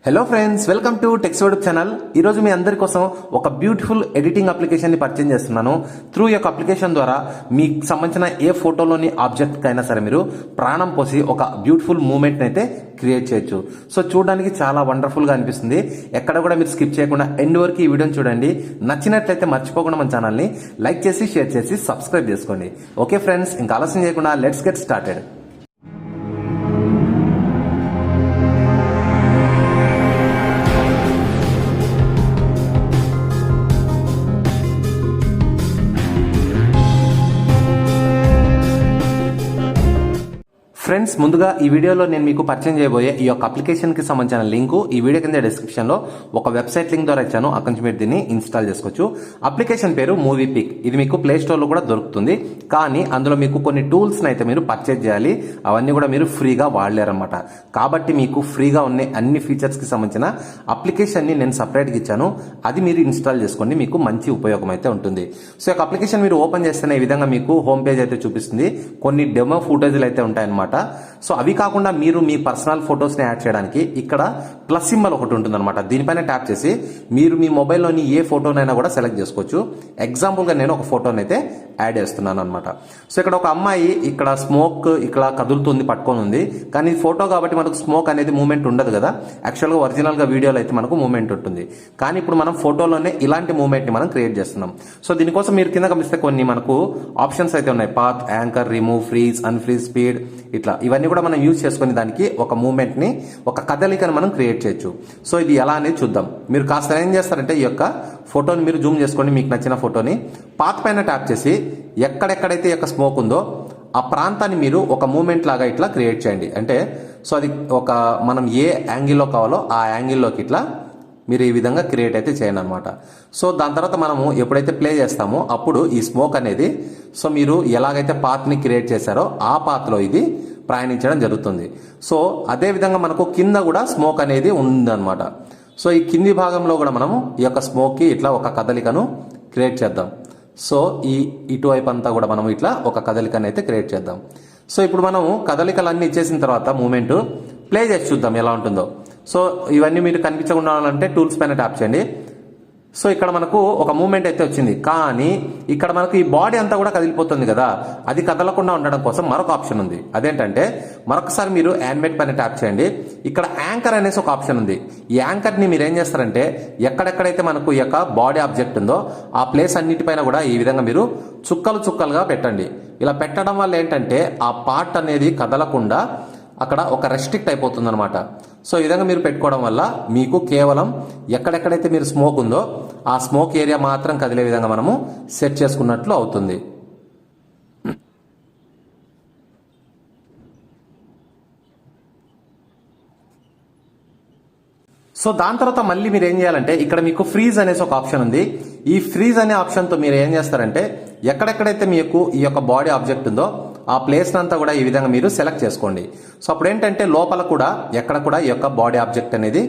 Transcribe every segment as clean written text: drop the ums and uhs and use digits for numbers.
Hello friends, welcome to tax YouTube channel. ఈరోజు మీ అందరి కోసం ఒక బ్యూటిఫుల్ ఎడిటింగ్ అప్లికేషన్ని పరిచయం చేస్తున్నాను. త్రూ ఈ యొక్క అప్లికేషన్ ద్వారా మీకు సంబంధించిన ఏ ఫోటోలోని ఆబ్జెక్ట్ అయినా సరే మీరు ప్రాణం పోసి ఒక బ్యూటిఫుల్ మూమెంట్ అయితే క్రియేట్ చేయొచ్చు. సో చూడడానికి చాలా వండర్ఫుల్ గా అనిపిస్తుంది. ఎక్కడ కూడా మీరు స్కిప్ చేయకుండా ఎండ్ వరకు ఈ వీడియోని చూడండి. నచ్చినట్లయితే మర్చిపోకుండా మన ఛానల్ని లైక్ చేసి షేర్ చేసి సబ్స్క్రైబ్ చేసుకోండి. ఓకే ఫ్రెండ్స్, ఇంకా ఆలస్యం చేయకుండా లెట్స్ గెట్ స్టార్టెడ్. ఫ్రెండ్స్, ముందుగా ఈ వీడియోలో నేను మీకు పరిచయం చేయబోయే ఈ యొక్క అప్లికేషన్ కి సంబంధించిన లింక్ ఈ వీడియో కింద డిస్క్రిప్షన్ లో ఒక వెబ్సైట్ లింక్ ద్వారా ఇచ్చాను. అక్కడి నుంచి మీరు దీన్ని ఇన్స్టాల్ చేసుకోవచ్చు. అప్లికేషన్ పేరు మూవీపిక్. ఇది మీకు ప్లే స్టోర్ లో కూడా దొరుకుతుంది. కానీ అందులో మీకు కొన్ని టూల్స్ అయితే మీరు పర్చేజ్ చేయాలి. అవన్నీ కూడా మీరు ఫ్రీగా వాడలేరన్నమాట. కాబట్టి మీకు ఫ్రీగా ఉన్న అన్ని ఫీచర్స్ కి సంబంధించిన అప్లికేషన్ ని నేను సపరేట్ గా ఇచ్చాను. అది మీరు ఇన్స్టాల్ చేసుకోండి, మీకు మంచి ఉపయోగం అయితే ఉంటుంది. సో ఈ అప్లికేషన్ మీరు ఓపెన్ చేస్తేనే ఈ విధంగా మీకు హోమ్ పేజ్ అయితే చూపిస్తుంది. కొన్ని డెమో ఫుటేజ్లు అయితే ఉంటాయన్నమాట. సో అవి కాకుండా మీరు మీ పర్సనల్ ఫొటోస్ ని యాడ్ చేయడానికి ఇక్కడ ప్లస్ సింబల్ ఒకటి ఉంటుంది అనమాట. దీనిపైన ట్యాప్ చేసి మీరు మీ మొబైల్లోని ఏ ఫోటోనైనా కూడా సెలెక్ట్ చేసుకోవచ్చు. ఎగ్జాంపుల్ గా నేను ఒక ఫోటోని అయితే యాడ్ చేస్తున్నాను అనమాట. సో ఇక్కడ ఒక అమ్మాయి ఇక్కడ స్మోక్ ఇక్కడ కదులుతుంది, పట్టుకొని ఉంది. కానీ ఫోటో కాబట్టి మనకు స్మోక్ అనేది మూవ్మెంట్ ఉండదు కదా. యాక్చువల్ గా ఒరిజినల్ గా వీడియోలో అయితే మనకు మూవ్మెంట్ ఉంటుంది. కానీ ఇప్పుడు మనం ఫోటోలోనే ఇలాంటి మూవ్మెంట్ ని మనం క్రియేట్ చేస్తున్నాం. సో దీనికోసం మీరు కింద గమనిస్తే కొన్ని మనకు ఆప్షన్స్ అయితే ఉన్నాయి. Path, anchor, remove, freeze, unfreeze, speed, ఇట్లా ఇవన్నీ కూడా మనం యూజ్ చేసుకుని దానికి ఒక మూవ్మెంట్ ని, ఒక కదలికను మనం క్రియేట్ చేయొచ్చు. సో ఇది ఎలా అనేది చూద్దాం. మీరు కాస్త ఏం చేస్తారంటే ఈ యొక్క ఫోటోని మీరు జూమ్ చేసుకోండి. మీకు నచ్చిన ఫోటోని పాత్ పైన ట్యాప్ చేసి ఎక్కడెక్కడైతే ఈ యొక్క స్మోక్ ఉందో ఆ ప్రాంతాన్ని మీరు ఒక మూవ్మెంట్ లాగా ఇట్లా క్రియేట్ చేయండి. అంటే సో అది ఒక మనం ఏ యాంగిల్లో కావాలో ఆ యాంగిల్లోకి ఇట్లా మీరు ఈ విధంగా క్రియేట్ అయితే చేయండి అనమాట. సో దాని తర్వాత మనము ఎప్పుడైతే ప్లే చేస్తామో అప్పుడు ఈ స్మోక్ అనేది సో మీరు ఎలాగైతే పాత్ని క్రియేట్ చేశారో ఆ పాత్లో ఇది ప్రయాణించడం జరుగుతుంది. సో అదే విధంగా మనకు కింద కూడా స్మోక్ అనేది ఉందన్నమాట. సో ఈ కింది భాగంలో కూడా మనము ఈ యొక్క స్మోక్ కి ఇట్లా ఒక కదలికను క్రియేట్ చేద్దాం. సో ఈ ఇటువైపు అంతా కూడా మనం ఇట్లా ఒక కదలికను అయితే క్రియేట్ చేద్దాం. సో ఇప్పుడు మనము కదలికలన్నీ ఇచ్చేసిన తర్వాత మూమెంట్ ప్లే చేసి చూద్దాం ఎలా ఉంటుందో. సో ఇవన్నీ మీరు కనిపించకుండా ఉండాలంటే టూల్స్ పైన ట్యాప్ చేయండి. సో ఇక్కడ మనకు ఒక మూమెంట్ అయితే వచ్చింది. కానీ ఇక్కడ మనకు ఈ బాడీ అంతా కూడా కదిలిపోతుంది కదా. అది కదలకుండా ఉండడం కోసం మరొక ఆప్షన్ ఉంది. అదేంటంటే మరొకసారి మీరు యానిమేట్ పైన ట్యాప్ చేయండి. ఇక్కడ యాంకర్ అనేసి ఒక ఆప్షన్ ఉంది. ఈ యాంకర్ ని మీరు ఏం చేస్తారంటే ఎక్కడెక్కడైతే మనకు ఈ యొక్క బాడీ ఆబ్జెక్ట్ ఉందో ఆ ప్లేస్ అన్నిటిపైన కూడా ఈ విధంగా మీరు చుక్కలు చుక్కలుగా పెట్టండి. ఇలా పెట్టడం వల్ల ఏంటంటే ఆ పార్ట్ అనేది కదలకుండా అక్కడ ఒక రెస్ట్రిక్ట్ అయిపోతుంది అనమాట. సో ఈ విధంగా మీరు పెట్టుకోవడం వల్ల మీకు కేవలం ఎక్కడెక్కడైతే మీరు స్మోక్ ఉందో ఆ స్మోక్ ఏరియా మాత్రం కదిలే విధంగా మనము సెట్ చేసుకున్నట్లు అవుతుంది. సో దాని తర్వాత మళ్ళీ మీరు ఏం చేయాలంటే ఇక్కడ మీకు ఫ్రీజ్ అనేసి ఒక ఆప్షన్ ఉంది. ఈ ఫ్రీజ్ అనే ఆప్షన్ తో మీరు ఏం చేస్తారంటే ఎక్కడెక్కడైతే మీకు ఈ యొక్క బాడీ ఆబ్జెక్ట్ ఉందో ఆ ప్లేస్ అంతా కూడా ఈ విధంగా మీరు సెలెక్ట్ చేసుకోండి. సో అప్పుడు ఏంటంటే లోపల కూడా ఎక్కడ కూడా ఈ యొక్క బాడీ ఆబ్జెక్ట్ అనేది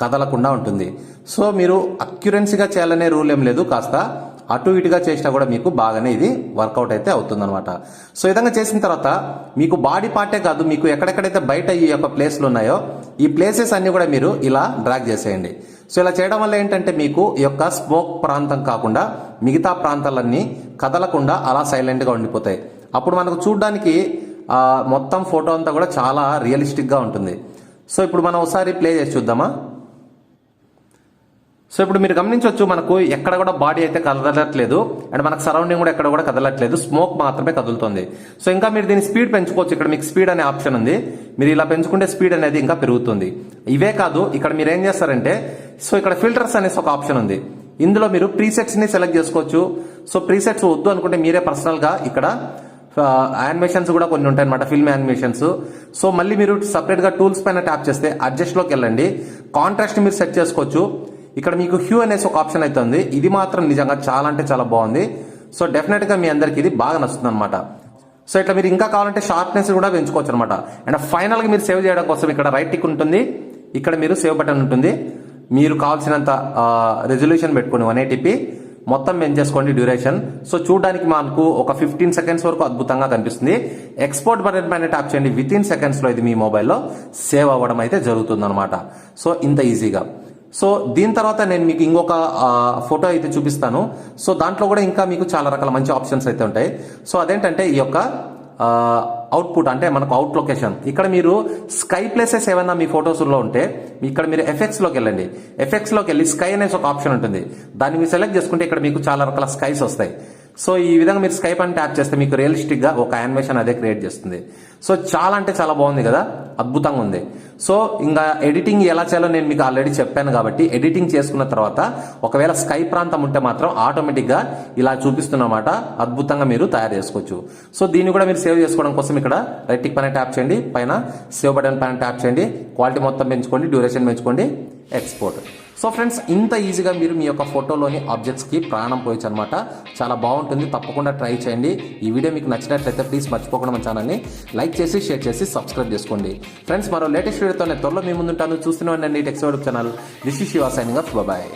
కదలకుండా ఉంటుంది. సో మీరు అక్యురెన్సీగా చేయాలనే రూల్ ఏం లేదు. కాస్త అటు ఇటుగా చేసినా కూడా మీకు బాగానే ఇది వర్కౌట్ అయితే అవుతుందన్నమాట. సో ఈ విధంగా చేసిన తర్వాత మీకు బాడీ పార్టే కాదు, మీకు ఎక్కడెక్కడైతే బయట ఈ యొక్క ప్లేస్లు ఉన్నాయో ఈ ప్లేసెస్ అన్ని కూడా మీరు ఇలా డ్రాగ్ చేసేయండి. సో ఇలా చేయడం వల్ల ఏంటంటే మీకు ఈ యొక్క స్మోక్ ప్రాంతం కాకుండా మిగతా ప్రాంతాలన్నీ కదలకుండా అలా సైలెంట్ గా ఉండిపోతాయి. అప్పుడు మనకు చూడడానికి మొత్తం ఫోటో అంతా కూడా చాలా రియలిస్టిక్ గా ఉంటుంది. సో ఇప్పుడు మనం ఒకసారి ప్లే చేసి చూద్దామా. సో ఇప్పుడు మీరు గమనించవచ్చు మనకు ఎక్కడ కూడా బాడీ అయితే కదలట్లేదు అండ్ మనకు సరౌండింగ్ కూడా ఎక్కడ కూడా కదలట్లేదు, స్మోక్ మాత్రమే కదులుతుంది. సో ఇంకా మీరు దీని స్పీడ్ పెంచుకోవచ్చు. ఇక్కడ మీకు స్పీడ్ అనే ఆప్షన్ ఉంది. మీరు ఇలా పెంచుకుంటే స్పీడ్ అనేది ఇంకా పెరుగుతుంది. ఇవే కాదు, ఇక్కడ మీరు ఏం చేస్తారంటే సో ఇక్కడ ఫిల్టర్స్ అనేసి ఒక ఆప్షన్ ఉంది. ఇందులో మీరు ప్రీసెట్స్ ని సెలెక్ట్ చేసుకోవచ్చు. సో ప్రీసెట్స్ వద్దు అనుకుంటే మీరే పర్సనల్ గా ఇక్కడ యానిమేషన్స్ కూడా కొన్ని ఉంటాయి అనమాట, ఫిల్మ్ యానిమేషన్స్. సో మళ్ళీ మీరు సపరేట్ గా టూల్స్ పైన ట్యాప్ చేస్తే అడ్జస్ట్ లోకి వెళ్ళండి. కాంట్రాస్ట్ మీరు సెట్ చేసుకోవచ్చు. ఇక్కడ మీకు హ్యూ అనేసి ఒక ఆప్షన్ అయితే ఉంది. ఇది మాత్రం నిజంగా చాలా అంటే చాలా బాగుంది. సో డెఫినెట్ గా మీ అందరికి ఇది బాగా నచ్చుతుంది అనమాట. సో ఇట్లా మీరు ఇంకా కావాలంటే షార్ప్నెస్ కూడా పెంచుకోవచ్చు అనమాట. అండ్ ఫైనల్ గా మీరు సేవ్ చేయడం కోసం ఇక్కడ రైట్ టిక్ ఉంటుంది, ఇక్కడ మీరు సేవ్ బటన్ ఉంటుంది. మీరు కావాల్సినంత రెజల్యూషన్ పెట్టుకోండి 180p. మొత్తం పెంచేసుకోండి డ్యూరేషన్. సో చూడడానికి మనకు ఒక 15 సెకండ్స్ వరకు అద్భుతంగా కనిపిస్తుంది. ఎక్స్పోర్ట్ బటన్ పైన ట్యాప్ చేయండి. విత్ ఇన్ సెకండ్స్ లో ఇది మీ మొబైల్లో సేవ్ అవ్వడం అయితే జరుగుతుంది అనమాట. సో ఇంత ఈజీగా. సో దీని తర్వాత నేను మీకు ఇంకొక ఫోటో అయితే చూపిస్తాను. సో దాంట్లో కూడా ఇంకా మీకు చాలా రకాల మంచి ఆప్షన్స్ అయితే ఉంటాయి. సో అదేంటంటే ఈ యొక్క అవుట్పుట్ అంటే మనకు అవుట్ లొకేషన్. ఇక్కడ మీరు స్కై ప్లేసెస్ ఏమైనా మీ ఫొటోస్లో ఉంటే ఇక్కడ మీరు ఎఫెక్ట్స్లోకి వెళ్ళండి. ఎఫెక్ట్స్లోకి వెళ్ళి స్కై అనేసి ఒక ఆప్షన్ ఉంటుంది. దాన్ని మీరు సెలెక్ట్ చేసుకుంటే ఇక్కడ మీకు చాలా రకాల స్కైస్ వస్తాయి. సో ఈ విధంగా మీరు స్కై పైన ట్యాప్ చేస్తే మీకు రియలిస్టిక్ గా ఒక యానిమేషన్ అదే క్రియేట్ చేస్తుంది. సో చాలా అంటే చాలా బాగుంది కదా, అద్భుతంగా ఉంది. సో ఇంకా ఎడిటింగ్ ఎలా చేయాలో నేను మీకు ఆల్రెడీ చెప్పాను కాబట్టి ఎడిటింగ్ చేసుకున్న తర్వాత ఒకవేళ స్కై ప్రాంతం ఉంటే మాత్రం ఆటోమేటిక్ గా ఇలా చూపిస్తున్నమాట, అద్భుతంగా మీరు తయారు చేసుకోవచ్చు. సో దీన్ని కూడా మీరు సేవ్ చేసుకోవడం కోసం ఇక్కడ రైట్ టిక్ పైన ట్యాప్ చేయండి, పైన సేవ్ బటన్ పైన ట్యాప్ చేయండి, క్వాలిటీ మొత్తం పెంచుకోండి, డ్యూరేషన్ పెంచుకోండి, ఎక్స్పోర్ట్. సో ఫ్రెండ్స్, ఇంత ఈజీగా మీరు మీ యొక్క ఫోటోలోని ఆబ్జెక్ట్స్కి ప్రాణం పోయొచ్చు అనమాట. చాలా బాగుంటుంది, తప్పకుండా ట్రై చేయండి. ఈ వీడియో మీకు నచ్చినట్లయితే ప్లీజ్ మర్చిపోకుండా మన ఛానల్ని లైక్ చేసి షేర్ చేసి సబ్స్క్రైబ్ చేసుకోండి. ఫ్రెండ్స్, మరో లేటెస్ట్ వీడియోతో నేను త్వరలో మీ ముందుంటాను. చూస్తూనే ఉండండి techs YouTube channel. This is Shiva signing off. Bye.